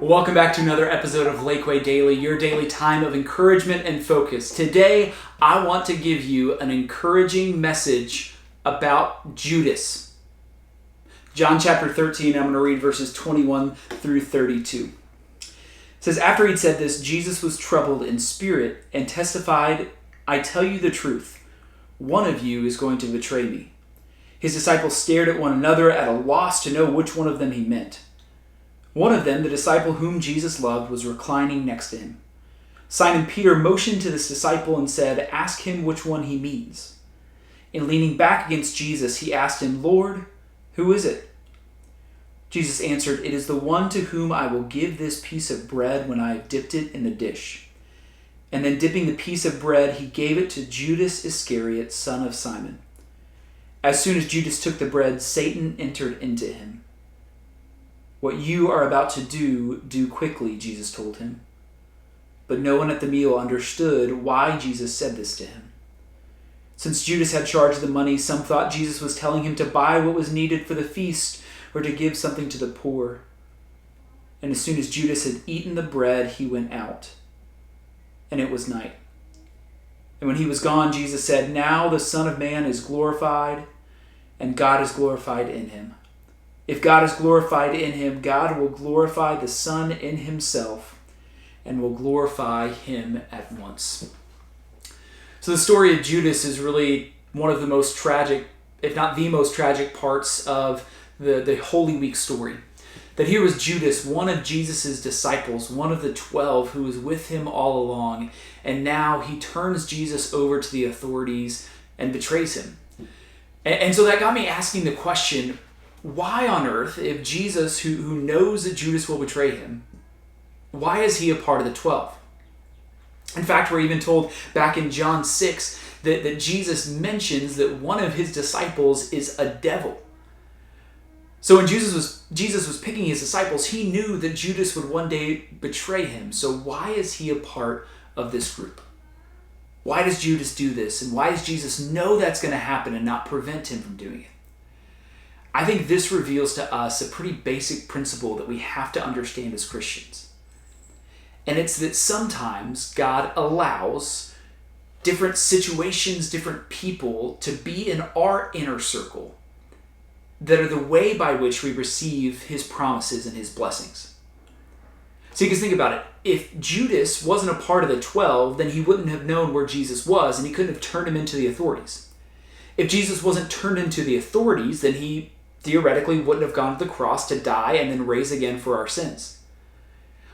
Welcome back to another episode of Lakeway Daily, your daily time of encouragement and focus. Today, I want to give you an encouraging message about Judas. John chapter 13, I'm going to read verses 21 through 32. It says, "After he'd said this, Jesus was troubled in spirit and testified, 'I tell you the truth, one of you is going to betray me.' His disciples stared at one another at a loss to know which one of them he meant. One of them, the disciple whom Jesus loved, was reclining next to him. Simon Peter motioned to this disciple and said, 'Ask him which one he means.' And leaning back against Jesus, he asked him, 'Lord, who is it?' Jesus answered, 'It is the one to whom I will give this piece of bread when I have dipped it in the dish.' And then dipping the piece of bread, he gave it to Judas Iscariot, son of Simon. As soon as Judas took the bread, Satan entered into him. 'What you are about to do quickly,' Jesus told him. But no one at the meal understood why Jesus said this to him. Since Judas had charge of the money, some thought Jesus was telling him to buy what was needed for the feast or to give something to the poor. And as soon as Judas had eaten the bread, he went out. And it was night. And when he was gone, Jesus said, 'Now the Son of Man is glorified, and God is glorified in him. If God is glorified in him, God will glorify the Son in himself and will glorify him at once.'" So the story of Judas is really one of the most tragic, if not the most tragic parts of the Holy Week story. That here was Judas, one of Jesus' disciples, one of the 12 who was with him all along, and now he turns Jesus over to the authorities and betrays him. And so that got me asking the question, why on earth, if Jesus, who knows that Judas will betray him, why is he a part of the 12? In fact, we're even told back in John 6 that Jesus mentions that one of his disciples is a devil. So when Jesus was picking his disciples, he knew that Judas would one day betray him. So why is he a part of this group? Why does Judas do this? And why does Jesus know that's going to happen and not prevent him from doing it? I think this reveals to us a pretty basic principle that we have to understand as Christians. And it's that sometimes God allows different situations, different people to be in our inner circle that are the way by which we receive his promises and his blessings. So you can think about it. If Judas wasn't a part of the 12, then he wouldn't have known where Jesus was, and he couldn't have turned him into the authorities. If Jesus wasn't turned into the authorities, then he theoretically wouldn't have gone to the cross to die and then raise again for our sins.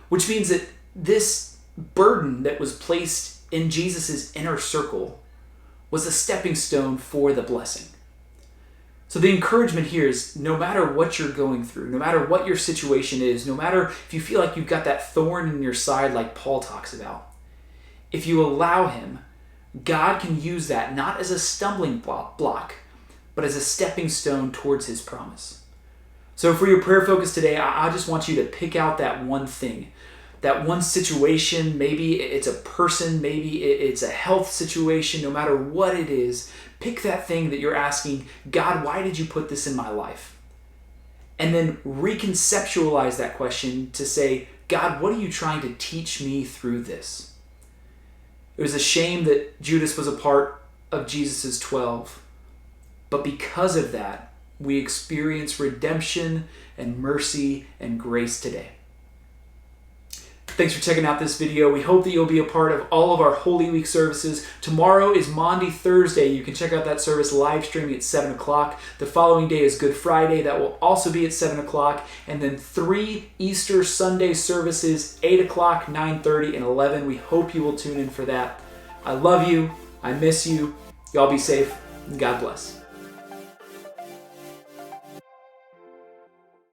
Which means that this burden that was placed in Jesus' inner circle was a stepping stone for the blessing. So the encouragement here is no matter what you're going through, no matter what your situation is, no matter if you feel like you've got that thorn in your side like Paul talks about, if you allow him, God can use that not as a stumbling block, but as a stepping stone towards his promise. So for your prayer focus today, I just want you to pick out that one thing, that one situation. Maybe it's a person, maybe it's a health situation. No matter what it is, pick that thing that you're asking, God, why did you put this in my life? And then reconceptualize that question to say, God, what are you trying to teach me through this? It was a shame that Judas was a part of Jesus' 12. But because of that, we experience redemption and mercy and grace today. Thanks for checking out this video. We hope that you'll be a part of all of our Holy Week services. Tomorrow is Maundy Thursday. You can check out that service live streaming at 7 o'clock. The following day is Good Friday. That will also be at 7 o'clock. And then 3 Easter Sunday services, 8 o'clock, 9:30, and 11. We hope you will tune in for that. I love you. I miss you. Y'all be safe. And God bless.